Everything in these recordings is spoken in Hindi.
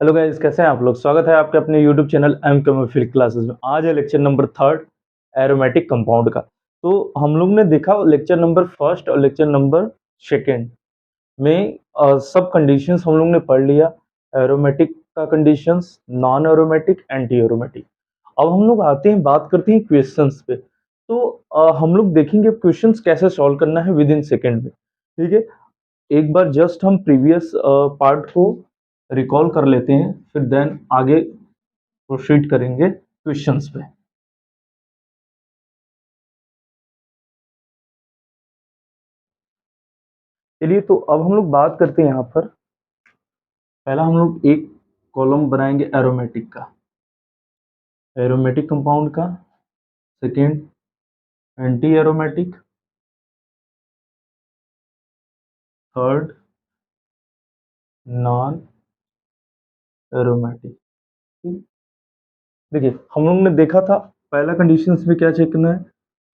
हेलो गाइस, कैसे हैं आप लोग। स्वागत है आपके अपने YouTube channel M chemistry classes में। आज है lecture number third aromatic compound का। तो हम लोग ने देखा लेक्चर नंबर फर्स्ट और लेक्चर नंबर सेकेंड में सब कंडीशंस हम लोग ने पढ़ लिया। एरोमेटिक का conditions, non aromatic, anti aromatic. अब हम लोग आते हैं, बात करते हैं क्वेश्चंस पे। तो हम लोग देखेंगे क्वेश्चंस कैसे सॉल्व करना है विद इन सेकेंड में। ठीक है, एक बार जस्ट हम प्रीवियस पार्ट को रिकॉल कर लेते हैं, फिर देन आगे प्रोसीड करेंगे क्वेश्चंस पे। चलिए, तो अब हम लोग बात करते हैं यहाँ पर। पहला हम लोग एक कॉलम बनाएंगे एरोमेटिक का, एरोमेटिक कंपाउंड का। Second anti aromatic. Third non aromatic. ठीक, देखिए हम लोग ने देखा था पहला कंडीशंस में क्या चेक करना है।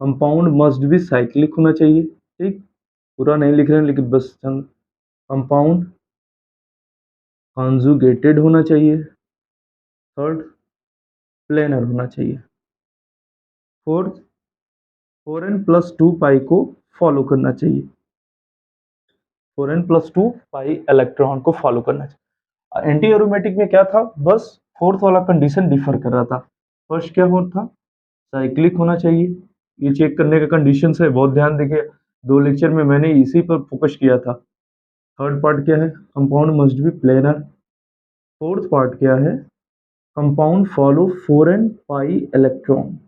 कंपाउंड मस्ट बी साइक्लिक होना चाहिए। ठीक, पूरा नहीं लिख रहे हैं लेकिन बस कंपाउंड कॉन्जुगेटेड होना चाहिए। थर्ड प्लेनर होना चाहिए। Fourth four N plus two pi को फॉलो करना चाहिए। Four N plus two pi electron को फॉलो करना चाहिए। एंटी एरोमेटिक में क्या था, बस फोर्थ वाला कंडीशन डिफर कर रहा था। फर्स्ट क्या हो था, साइक्लिक होना चाहिए। ये चेक करने का कंडीशन है, बहुत ध्यान देखिए। दो लेक्चर में मैंने इसी पर फोकस किया था। थर्ड पार्ट क्या है, compound must be planar. Fourth part क्या है, compound follow four N pi electron.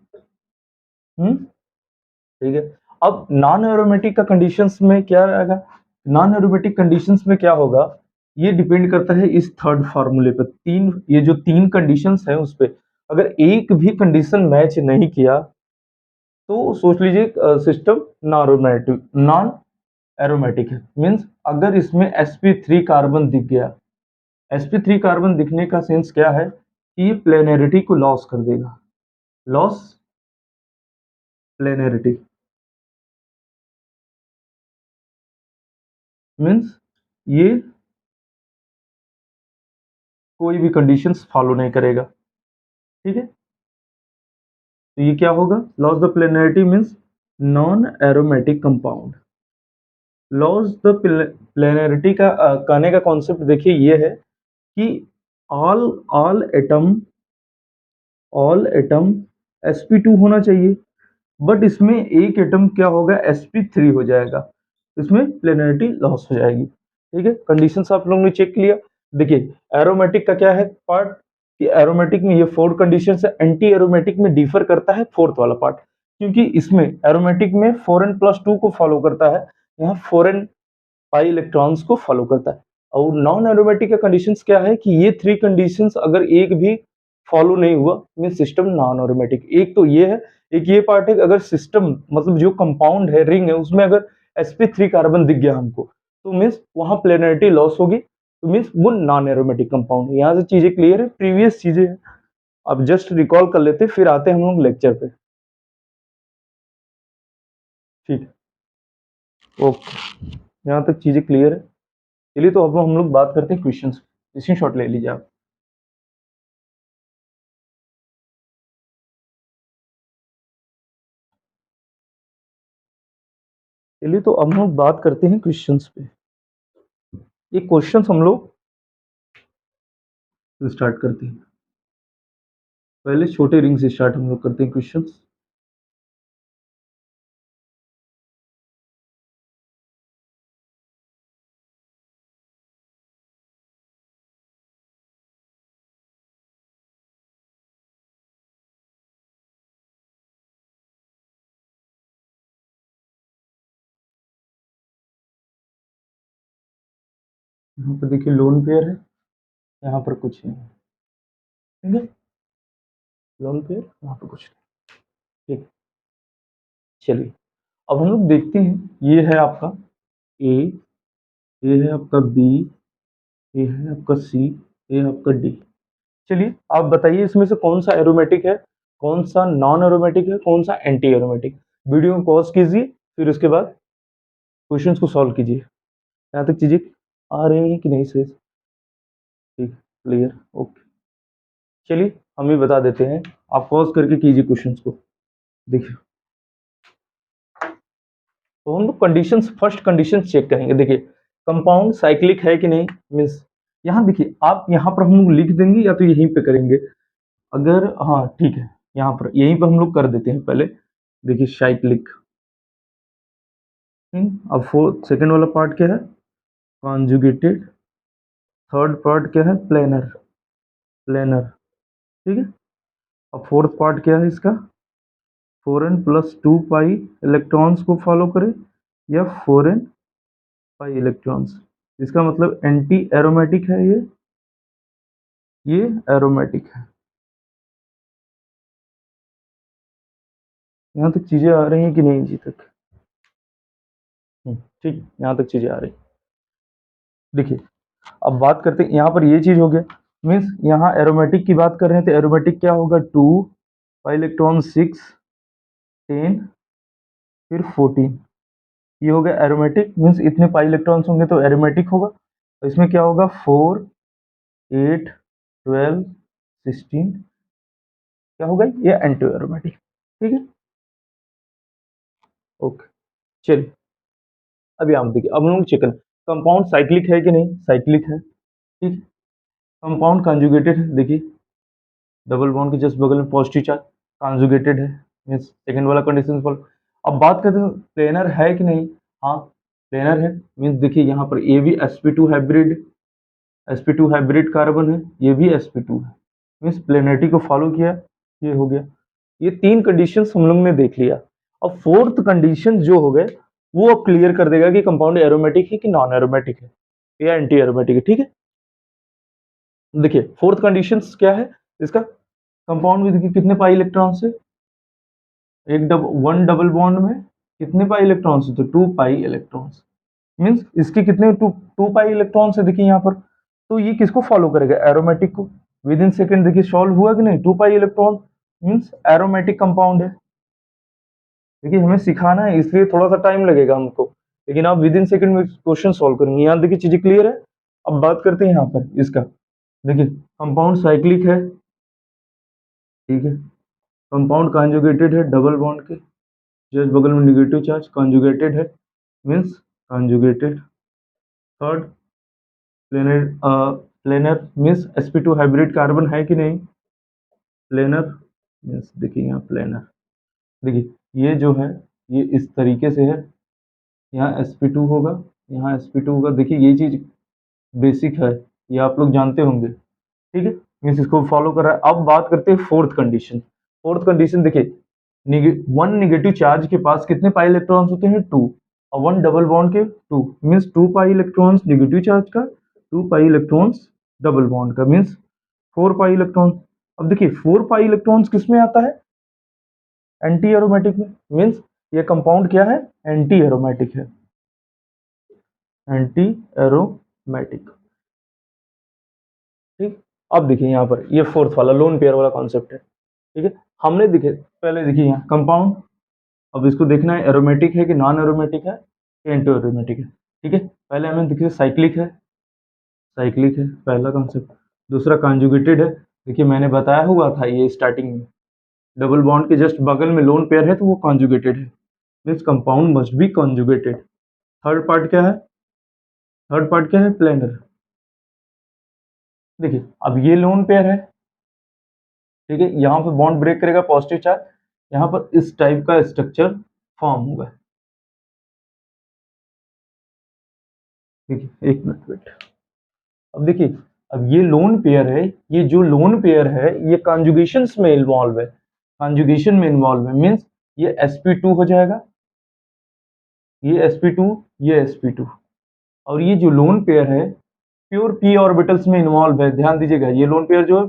ठीक है। अब नॉन एरोमेटिक का कंडीशंस में क्या रहेगा, नॉन एरोमेटिक कंडीशंस में क्या होगा, ये डिपेंड करता है इस थर्ड फार्मूले पर। तीन, ये जो तीन कंडीशंस है उस पे अगर एक भी कंडीशन मैच नहीं किया तो सोच लीजिए सिस्टम नॉन एरोमेटिक है। मीन्स अगर इसमें sp3 कार्बन दिख गया, sp3 कार्बन दिखने का सेंस क्या है कि ये प्लेनरिटी को लॉस कर देगा। लॉस प्लेनरिटी मीन्स ये कोई भी कंडीशंस फॉलो नहीं करेगा। ठीक है, तो ये क्या होगा, loss the planarity means non aromatic compound. Loss the planarity का कहने का कॉन्सेप्ट देखिए ये है कि ऑल ऑल एटम sp2 होना चाहिए, बट इसमें एक एटम क्या होगा, sp3 हो जाएगा। इसमें प्लेनरिटी लॉस हो जाएगी। ठीक है, कंडीशंस आप लोगों ने चेक किया। देखिए एरोमेटिक का क्या है पार्ट, कि एरोमेटिक में ये फोर कंडीशन है। एंटी एरोमेटिक में डिफर करता है फोर्थ वाला पार्ट, क्योंकि इसमें एरोमेटिक में फोर एन प्लस टू को फॉलो करता है, यहाँ फोर एन पाई इलेक्ट्रॉन्स को फॉलो करता है। और नॉन एरोमेटिक का कंडीशंस क्या है कि ये थ्री कंडीशंस अगर एक भी फॉलो नहीं हुआ मीन सिस्टम नॉन एरोमेटिक। एक तो ये है, एक ये पार्ट है कि अगर सिस्टम मतलब जो कंपाउंड है, रिंग है, उसमें अगर sp3 कार्बन दिख गया हमको तो मीन्स वहां प्लेनरिटी लॉस होगी, तो मीन्स वो नॉन एरोमेटिक कंपाउंड है। यहाँ से चीजें क्लियर है, प्रीवियस चीजें हैं। अब जस्ट रिकॉल कर लेते फिर आते हैं हम लोग लेक्चर पे। ठीक है, ओके, यहाँ तक चीजें क्लियर है। चलिए, तो अब हम लोग बात करते हैं क्वेश्चन। स्क्रीन शॉट ले लीजिए आप। चलिए, तो अब हम लोग बात करते हैं क्वेश्चंस पे। ये क्वेश्चंस हम लोग स्टार्ट करते हैं। पहले छोटे रिंग से स्टार्ट हम लोग करते हैं क्वेश्चंस। यहाँ पर देखिए लोन पेयर है, यहाँ पर कुछ नहीं है। ठीक है, लोन पेयर यहाँ पर कुछ नहीं। ठीक, चलिए अब हम लोग देखते हैं। ये है आपका ए, ये है आपका बी, ये है आपका सी, ये है आपका डी। चलिए आप बताइए इसमें से कौन सा एरोमेटिक है, कौन सा नॉन एरोमेटिक है, कौन सा एंटी एरोमेटिक। वीडियो में पॉज कीजिए, फिर उसके बाद क्वेश्चंस को सॉल्व कीजिए। यहाँ तक चीजें आ रही हैं कि नहीं से। ठीक, क्लियर, ओके। चलिए हम भी बता देते हैं, आप पॉज करके कीजिए क्वेश्चंस को। देखिए, तो हम लोग कंडीशंस, फर्स्ट कंडीशन चेक करेंगे। देखिए, कंपाउंड साइक्लिक है कि नहीं, मीन्स यहाँ देखिए, आप यहाँ पर हम लोग लिख देंगे या तो यहीं पे करेंगे, अगर हाँ ठीक है, यहाँ पर यहीं पर हम लोग कर देते हैं पहले। देखिए साइक्लिक, अब फोर्थ सेकेंड वाला पार्ट क्या है, कॉन्जुगेटेड। थर्ड पार्ट क्या है, प्लेनर, प्लेनर, ठीक है। अब फोर्थ पार्ट क्या है इसका, 4n+2 पाई इलेक्ट्रॉन्स को फॉलो करे, या 4n पाई इलेक्ट्रॉन्स। इसका मतलब एंटी एरोमेटिक है ये एरोमेटिक है। यहाँ तक चीजें आ रही हैं कि नहीं जी तक? ठीक, यहाँ तक चीजें आ रही। देखिए, अब बात करते हैं, यहाँ पर ये चीज हो गया, मीन्स यहाँ एरोमेटिक की बात कर रहे हैं, तो एरोमेटिक क्या होगा, 2 पाई इलेक्ट्रॉन, 6, 10, फिर 14, ये हो गया एरोमेटिक। मीन्स इतने पाई इलेक्ट्रॉन्स होंगे तो एरोमेटिक होगा। तो इसमें क्या होगा, 4, 8, 12, 16, क्या होगा, ये एंटी एरोमेटिक, ठीक है, ओके। चलिए, अभी आप देखिए, अब हम लोग चेक करें कंपाउंड साइक्लिक है कि नहीं, साइक्लिक है, ठीक। कंपाउंड कंजुगेटेड है, देखिए डबल बॉन्ड के जस्ट बगल में पॉजिटिव चार्ज, कंजुगेटेड है, मीन्स सेकंड वाला कंडीशन फॉलो। अब बात करते हैं प्लेनर है कि नहीं, हाँ प्लेनर है। मीन्स देखिए यहाँ पर ये भी sp2 hybrid, sp2 hybrid carbon है, ये भी sp2 है, मीन्स प्लेनरिटी को फॉलो किया, ये हो गया। ये तीन कंडीशंस हम लोग ने देख लिया। अब फोर्थ कंडीशन जो हो गए, वो अब क्लियर कर देगा कि कंपाउंड एरोमेटिक है कि नॉन एरोमेटिक है या एंटी एरोमेटिक है, ठीक है। देखिए फोर्थ कंडीशन क्या है इसका, कंपाउंड में देखिए कितने पाई इलेक्ट्रॉन्स है, वन डबल बॉन्ड में कितने पाई इलेक्ट्रॉन्स है, तो 2 पाई इलेक्ट्रॉन्स। मीन्स इसके कितने, टू पाई इलेक्ट्रॉन्स है देखिए यहाँ पर। तो ये किसको फॉलो करेगा, एरोमेटिक को। विद इन सेकेंड देखिए सॉल्व हुआ कि नहीं, 2 पाई इलेक्ट्रॉन, मीन्स एरोमेटिक कंपाउंड है। देखिए हमें सिखाना है इसलिए थोड़ा सा टाइम लगेगा हमको, लेकिन आप विद इन सेकेंड में क्वेश्चन सॉल्व करेंगे। यहाँ देखिए चीजें क्लियर है। अब बात करते हैं यहाँ पर इसका, देखिए कंपाउंड साइक्लिक है, ठीक है। कंपाउंड कॉन्जुगेटेड है, डबल बॉन्ड के जस्ट बगल में निगेटिव चार्ज, कॉन्जुगेटेड है, means conjugated. Third, planar, planar means sp2 hybrid carbon है कि नहीं, प्लेनर, मीन्स देखिए यहाँ प्लेनर, देखिए ये जो है ये इस तरीके से है, यहाँ sp2 होगा, यहाँ sp2 होगा। देखिए ये चीज बेसिक है, ये आप लोग जानते होंगे, ठीक है, मीन्स इसको फॉलो कर रहा है। अब बात करते हैं फोर्थ कंडीशन। फोर्थ कंडीशन देखिए, वन निगेटिव चार्ज के पास कितने पाई इलेक्ट्रॉन्स होते हैं, 2, और वन डबल बॉन्ड के 2, मीन्स 2 पाई इलेक्ट्रॉन्स निगेटिव चार्ज का, 2 पाई इलेक्ट्रॉन्स डबल बॉन्ड का, मीन्स 4 पाई इलेक्ट्रॉन। अब देखिए 4 पाई इलेक्ट्रॉन्स किस में आता है, एंटी एरोमेटिक में, मीन्स ये कंपाउंड क्या है, एंटी एरोमेटिक है, एंटी एरोमेटिक, ठीक। अब देखिए यहाँ पर ये फोर्थ वाला लोन पेयर वाला कॉन्सेप्ट है, ठीक है। हमने देखे पहले, देखिए यहाँ कंपाउंड, अब इसको देखना है एरोमेटिक है कि नॉन एरोमेटिक है, एंटी एरोमेटिक है, ठीक है। पहले हमें देखिए साइक्लिक है, साइक्लिक है पहला कॉन्सेप्ट। दूसरा कॉन्जुगेटेड है, देखिए मैंने बताया हुआ था ये स्टार्टिंग में, डबल बॉन्ड के जस्ट बगल में लोन पेयर है तो वो कॉन्जुगेटेड है, means compound must B conjugated. Third part क्या है, थर्ड पार्ट क्या है, प्लेनर। देखिए अब ये लोन पेयर है, ठीक है, यहाँ पर बॉन्ड ब्रेक करेगा पॉजिटिव चार्ज, यहाँ पर इस टाइप का स्ट्रक्चर फॉर्म होगा। देखिए एक मिनट वेट, अब देखिए, अब ये लोन पेयर है, ये जो लोन पेयर है ये कॉन्जुगेशन में इन्वॉल्व है, कॉन्जुगेशन में इन्वॉल्व है, मीन्स ये sp2 हो जाएगा, ये sp2, ये sp2, और ये जो लोन पेयर है प्योर p ऑर्बिटल्स में इन्वॉल्व है। ध्यान दीजिएगा, ये लोन पेयर जो है,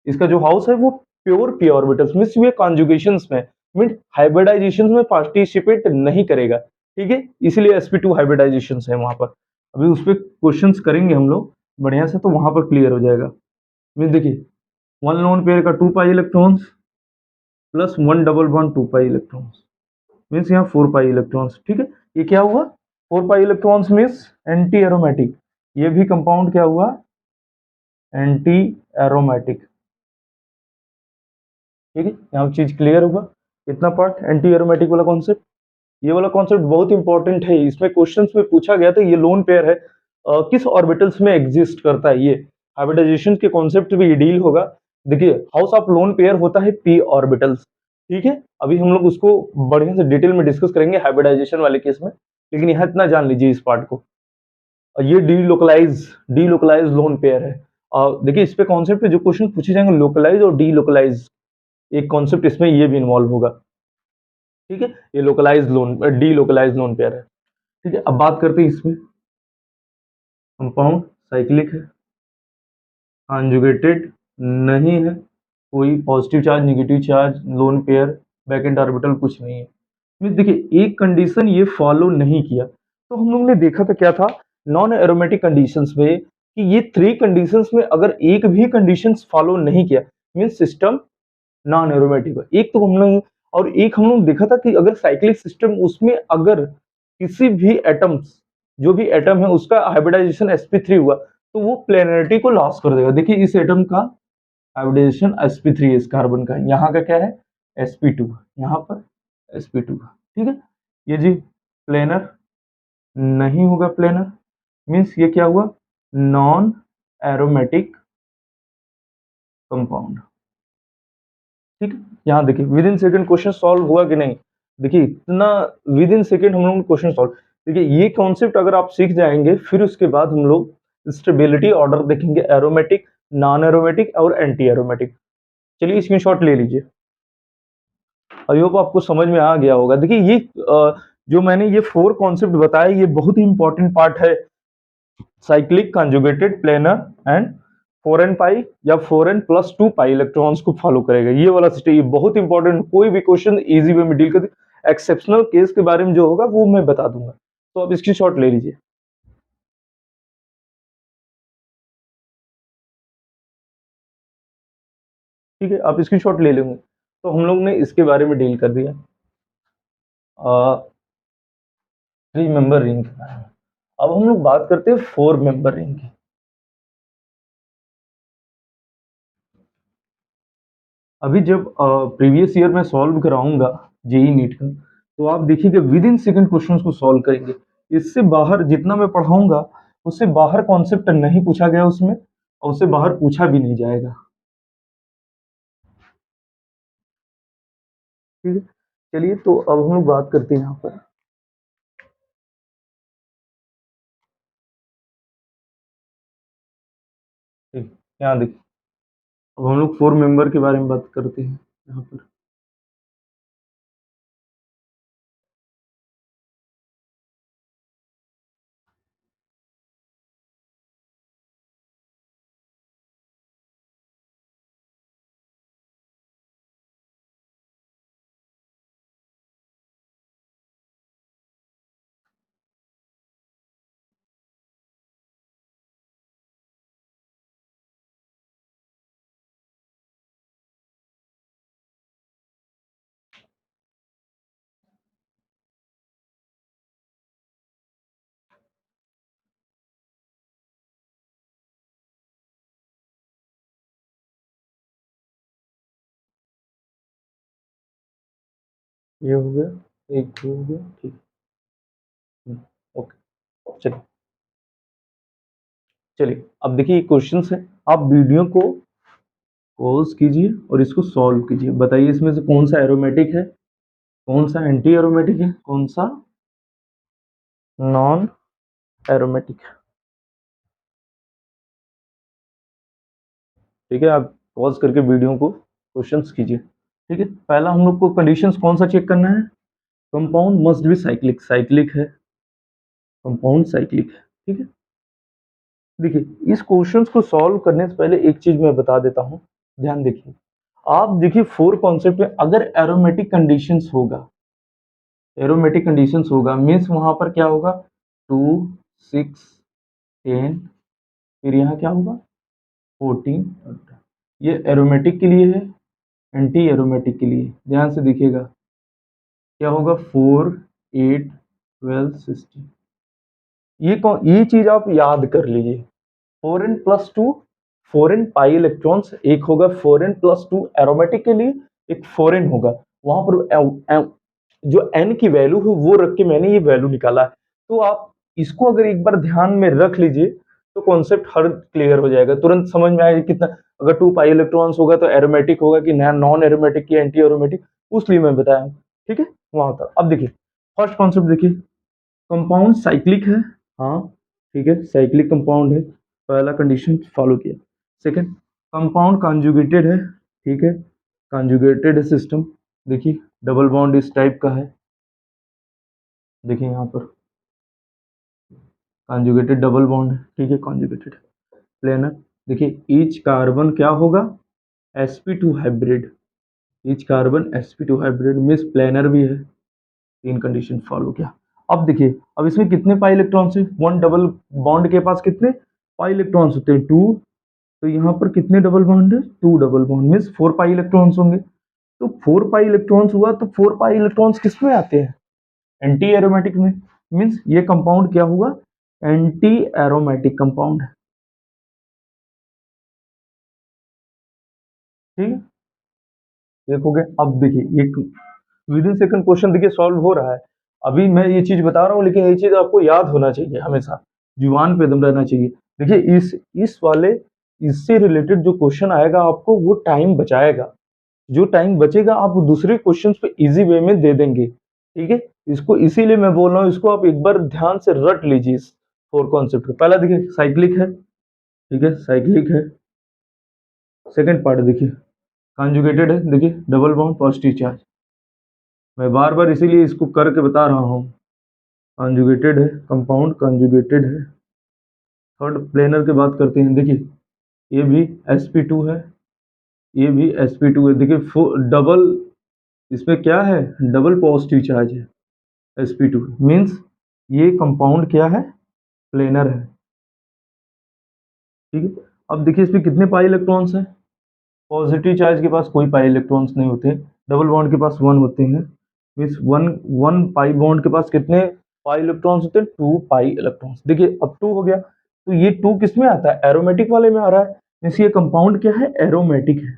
इसका जो हाउस है वो प्योर p ऑर्बिटल्स, मीन्स ये कॉन्जुगेशन में, मीन हाइब्रिडाइजेशन में पार्टिसिपेट नहीं करेगा, ठीक है, इसलिए sp2 हाइब्रिडाइजेशन है वहां पर। अभी उस पर क्वेश्चन करेंगे हम लोग बढ़िया से, तो वहां पर क्लियर हो जाएगा। मीन देखिए वन लोन पेयर का 2 pi electrons plus one double bond 2 pi electrons, means यहाँ 4 पाई इलेक्ट्रॉन्स, ठीक है। ये क्या हुआ, 4 pi electrons means anti aromatic, ये भी कंपाउंड क्या हुआ, एंटी एरोमेटिक। ठीक है, यहाँ चीज क्लियर होगा। कितना पार्ट एंटी एरोमेटिक वाला कॉन्सेप्ट, ये वाला कॉन्सेप्ट बहुत इंपॉर्टेंट है, इसमें क्वेश्चंस में पूछा गया था। ये लोन पेयर है, किस ऑर्बिटल्स में एग्जिस्ट करता है, ये हाइब्रिडाइजेशन के कॉन्सेप्ट भी ये डील होगा। देखिए हाउस ऑफ लोन पेयर होता है पी ऑर्बिटल्स। ठीक है, अभी हम लोग उसको बढ़िया से डिटेल में डिस्कस करेंगे हाइब्रिडाइजेशन वाले केस में, लेकिन यहाँ इतना जान लीजिए इस पार्ट को। ये डीलोकलाइज लोन पेयर है। देखिए इस पे कॉन्सेप्ट पे जो क्वेश्चन पूछे जाएंगे लोकलाइज और डीलोकलाइज, एक कॉन्सेप्ट इसमें ये भी इन्वॉल्व होगा। ठीक है, ये localise lone delocalise lone pair है। ठीक है, अब बात करते हैं इसमें। कंपाउंड साइक्लिक है, कॉन्जुगेटेड नहीं है, कोई positive charge negative charge lone pair back and orbital कुछ नहीं है। मीन्स देखिए एक कंडीशन ये फॉलो नहीं किया, तो हम लोग ने देखा था क्या था नॉन एरोमेटिक कंडीशंस में, कि ये थ्री कंडीशंस में अगर एक भी कंडीशंस फॉलो नहीं किया मीन्स सिस्टम नॉन एरोमेटिक है। एक तो हम लोग, और एक हम लोग देखा था कि अगर साइक्लिक सिस्टम उसमें अगर किसी भी एटम्स, जो भी एटम है उसका हाइब्रिडाइजेशन sp3 हुआ तो वो प्लेनरिटी को लॉस कर देगा। देखिए इस एटम का हाइब्रिडाइजेशन sp3 है, इस कार्बन का, यहाँ का क्या है sp2, यहाँ पर sp2। ठीक है, ये जी प्लेनर नहीं होगा, प्लेनर मीन्स ये क्या हुआ नॉन एरोमेटिक कंपाउंड। ठीक है, यहाँ देखिए with in second question solve हुआ कि नहीं, देखिए इतना विद इन सेकेंड हम लोग क्वेश्चन सॉल्व। देखिए ये कॉन्सेप्ट अगर आप सीख जाएंगे फिर उसके बाद हम लोग स्टेबिलिटी ऑर्डर देखेंगे, एरोमेटिक, नॉन एरोमेटिक और एंटी एरोमेटिक। चलिए स्क्रीनशॉट ले लीजिए, आई होप आपको समझ में आ गया होगा। देखिए ये जो मैंने ये फोर कॉन्सेप्ट बताए ये बहुत ही इंपॉर्टेंट पार्ट है, cyclic, conjugated, planar and 4n पाई या 4n+2 पाई इलेक्ट्रॉन्स को फॉलो करेगा। ये वाला सिस्टम ये बहुत इंपॉर्टेंट, कोई भी क्वेश्चन इजी वे में डील कर, एक्सेप्शनल केस के बारे में जो होगा वो मैं बता दूंगा। तो आप इसकी शॉट ले लीजिए। ठीक है, आप इसकी शॉट ले लेंगे। तो हम लोग ने इसके बारे में डील कर दिया 3 मेंबर रिंग के बारे में। अब हम लोग बात करते हैं 4 मेंबर रिंग की। अभी जब प्रीवियस ईयर में सॉल्व कराऊंगा जेई नीट का, तो आप देखिएगा विद इन सेकंड क्वेश्चंस को सॉल्व करेंगे। इससे बाहर जितना मैं पढ़ाऊंगा उससे बाहर कॉन्सेप्ट नहीं पूछा गया उसमें, और उससे बाहर पूछा भी नहीं जाएगा। ठीक है, चलिए तो अब हम लोग बात करते हैं यहाँ पर। ठीक, यहाँ देखिए अब हम लोग 4 मेंबर के बारे में बात करते हैं यहाँ पर। ये हो गया, एक हो गया। ठीक है, ओके चलिए। चलिए अब देखिए क्वेश्चन है, आप वीडियो को पॉज कीजिए और इसको सॉल्व कीजिए। बताइए इसमें से कौन सा एरोमेटिक है, कौन सा एंटी एरोमेटिक है, कौन सा नॉन एरोमेटिक है। ठीक है, आप पॉज करके वीडियो को क्वेश्चंस कीजिए। ठीक है, पहला हम लोग को कंडीशंस कौन सा चेक करना है, compound must B cyclic, cyclic है, कंपाउंड साइक्लिक है। ठीक है, देखिए इस क्वेश्चंस को सॉल्व करने से पहले एक चीज मैं बता देता हूँ, ध्यान देखिए। आप देखिए फोर कॉन्सेप्ट में अगर एरोमेटिक कंडीशंस होगा, एरोमेटिक कंडीशंस होगा मीन्स वहां पर क्या होगा 2, 6, 10, फिर यहाँ क्या होगा 14। ये एरोमेटिक के लिए है, एंटी एरोमेटिक के लिए ध्यान से देखिएगा क्या होगा 4, 8, 12, 16। ये चीज आप याद कर लीजिए, 4n+2 फॉरेन पाई इलेक्ट्रॉन्स, एक होगा फॉरेन प्लस 2 एरोमेटिक के लिए, एक फॉरेन होगा। वहां पर जो एन की वैल्यू है वो रख के मैंने ये वैल्यू निकाला है। तो आप इसको अगर एक बार ध्यान में रख लीजिए तो कॉन्सेप्ट हर क्लियर हो जाएगा, तुरंत समझ में आएगा कितना, अगर 2 पाई इलेक्ट्रॉन्स होगा तो एरोमेटिक होगा कि नॉन एरोमेटिक की एंटी एरोमेटिक, उसलिए मैं बताया हूँ। ठीक है, वहां तक। अब देखिए फर्स्ट कॉन्सेप्ट देखिए, कंपाउंड साइक्लिक है, हाँ ठीक है, साइक्लिक कंपाउंड है, पहला कंडीशन फॉलो किया। सेकंड, कंपाउंड कॉन्जुगेटेड है, ठीक है, कॉन्जुगेटेड सिस्टम, देखिए डबल बॉन्ड इस टाइप का है, देखिए यहाँ पर कॉन्जुगेटेड डबल बॉन्ड है, ठीक है, कॉन्जुगेटेड प्लेनर। देखिए ईच कार्बन क्या होगा, sp2 hybrid, each carbon sp2 hybrid means planar भी है, तीन कंडीशन फॉलो किया। अब देखिए, अब इसमें कितने पाई इलेक्ट्रॉन्स है, वन डबल बॉन्ड के पास कितने पाई इलेक्ट्रॉन्स होते हैं, टू, तो यहाँ पर कितने डबल बॉन्ड है, two double bond means 4 pi electrons होंगे। तो 4 पाई इलेक्ट्रॉन्स हुआ, तो 4 पाई इलेक्ट्रॉन्स किस में आते हैं, एंटी एरोमेटिक में, मीन्स ये कंपाउंड क्या हुआ, एंटी एरोमेटिक कंपाउंड है, ठीक है। देखोगे अब देखिए एक विद इन सेकंड क्वेश्चन देखिए सॉल्व हो रहा है। अभी मैं ये चीज बता रहा हूँ, लेकिन ये चीज आपको याद होना चाहिए, हमेशा जुबान पे दम रहना चाहिए। देखिए इस वाले इससे रिलेटेड जो क्वेश्चन आएगा आपको वो टाइम बचाएगा, जो टाइम बचेगा आप दूसरे क्वेश्चंस पे इजी वे में दे देंगे, ठीक है। इसको इसीलिए मैं बोल रहा हूँ, इसको आप एक बार ध्यान से रट लीजिए इस फोर कॉन्सेप्ट को। पहला देखिए साइक्लिक है, ठीक है, साइक्लिक है। सेकंड पार्ट देखिए कॉन्जुगेटेड है, देखिए डबल बॉन्ड पॉजिटिव चार्ज, मैं बार बार इसीलिए इसको करके बता रहा हूँ। कॉन्जुगेटेड है, कंपाउंड कॉन्जुगेटेड है। थर्ड प्लेनर की बात करते हैं, देखिए ये भी sp2 है, ये भी sp2 है, देखिए डबल, इसमें क्या है, डबल पॉजिटिव चार्ज है, sp2 मीन्स ये कंपाउंड क्या है, प्लेनर है, ठीक है। अब देखिए इसमें कितने पाई इलेक्ट्रॉन्स हैं, पॉजिटिव चार्ज के पास कोई पाई इलेक्ट्रॉन्स नहीं होते, डबल बॉन्ड के पास वन होते हैं, means one one pi bond के पास कितने पाई इलेक्ट्रॉन्स होते हैं, टू पाई इलेक्ट्रॉन्स। देखिए अब टू हो गया, तो ये टू किस में आता है, एरोमेटिक वाले में आ रहा है, मीन्स ये कंपाउंड क्या है, एरोमेटिक है,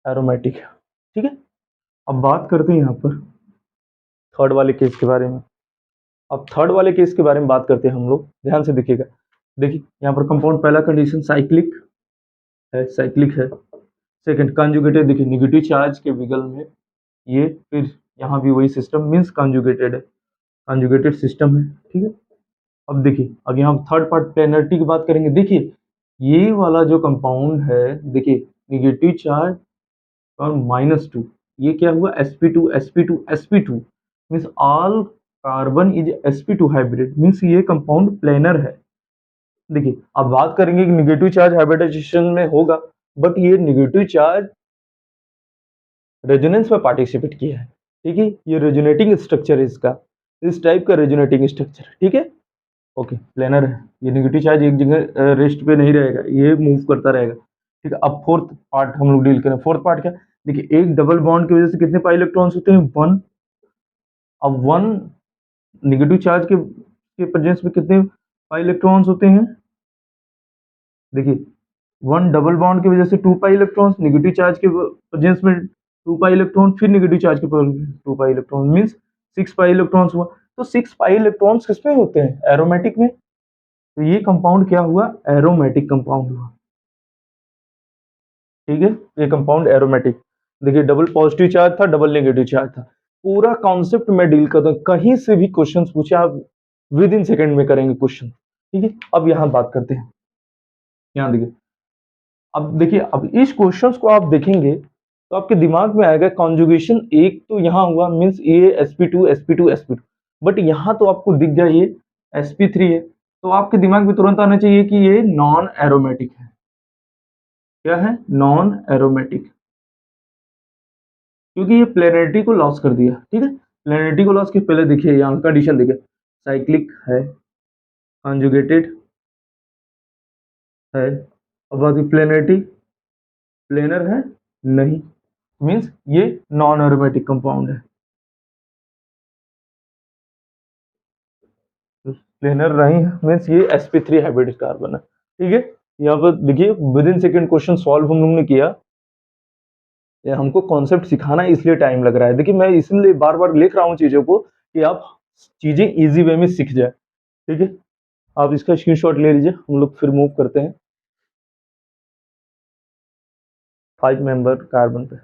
एरोमेटिक है, ठीक है। अब बात करते हैं यहाँ पर थर्ड वाले केस के बारे में। अब थर्ड वाले केस के बारे में बात करते हैं हम लोग, ध्यान से देखिएगा। देखिए यहाँ पर कंपाउंड पहला कंडीशन साइक्लिक है, साइक्लिक है। सेकंड कॉन्जुगेटेड, देखिए निगेटिव चार्ज के विगल में ये, फिर यहाँ भी वही सिस्टम मीन्स कॉन्जुगेटेड है, कॉन्जुगेटेड सिस्टम है, ठीक है। अब देखिए अब यहाँ थर्ड पार्ट प्लेनरिटी की बात करेंगे। देखिए ये वाला जो कंपाउंड है, देखिए निगेटिव चार्ज और -2, ये क्या हुआ, sp2 sp2 sp2 means all carbon is sp2 hybrid, means ये कंपाउंड प्लेनर है। देखिए अब बात करेंगे कि निगेटिव चार्ज हाइब्रिडाइजेशन में होगा, बट ये निगेटिव चार्ज रेजोनेंस में पार्टिसिपेट किया है, ठीक है, ये रेजोनेटिंग स्ट्रक्चर है इसका, इस टाइप का रेजोनेटिंग स्ट्रक्चर, ठीक है। ओके प्लेनर है, ये निगेटिव चार्ज एक जगह रेस्ट पे नहीं रहेगा, ये मूव करता रहेगा, ठीक है। अब फोर्थ पार्ट हम लोग डील करें, फोर्थ पार्ट क्या, देखिए एक डबल बॉन्ड की वजह से कितने पाई इलेक्ट्रॉन्स होते हैं, वन। अब वन निगेटिव चार्ज के प्रेजेंस में कितने पाई इलेक्ट्रॉन्स होते हैं, देखिए वन डबल बॉन्ड की वजह से two pi electrons, negative charge के प्रेजेंस में टू पाई इलेक्ट्रॉन, फिर निगेटिव चार्ज के two pi electron means six pi electrons हुआ। तो सिक्स पाई इलेक्ट्रॉन्स किसमें होते हैं, एरोमेटिक में, तो ये कंपाउंड क्या हुआ, एरोमेटिक कंपाउंड हुआ, ठीक है, ये कंपाउंड एरोमेटिक। देखिए डबल पॉजिटिव चार्ज था, डबल नेगेटिव चार्ज था, पूरा कॉन्सेप्ट में डील करता हूं, कहीं से भी क्वेश्चन पूछे आप विद इन सेकेंड में करेंगे क्वेश्चन, ठीक है। अब यहाँ बात करते हैं, यहाँ देखिए, अब देखिए अब इस क्वेश्चंस को आप देखेंगे तो आपके दिमाग में आएगा कॉन्जुगेशन एक तो यहाँ हुआ, मीन्स ये sp2 sp2 sp2, बट यहाँ तो आपको दिख गया ये sp3 है, तो आपके दिमाग में तुरंत आना चाहिए कि ये नॉन एरोमेटिक है, क्या है, नॉन एरोमेटिक, क्योंकि ये प्लेनरिटी को लॉस कर दिया, ठीक है। प्लेनरिटी को लॉस के पहले देखिए यहाँ कंडीशन देखिए, साइक्लिक है, कॉन्जुगेटेड है, अब बाकी प्लेनरिटी, प्लेनर है नहीं, मीन्स ये नॉन एरोमेटिक कंपाउंड है, प्लेनर रिंग मीन्स ये sp3 हाइब्रिड कार्बन है। ठीक है, यहाँ पर देखिए with in second question solve हम लोग ने किया। ये हमको कॉन्सेप्ट सिखाना है इसलिए टाइम लग रहा है। देखिए मैं इसलिए बार बार लिख रहा हूँ चीजों को कि आप चीजें इजी वे में सीख जाए। ठीक है, आप इसका स्क्रीनशॉट ले लीजिए, हम लोग फिर मूव करते हैं 5 मेंबर कार्बन पे।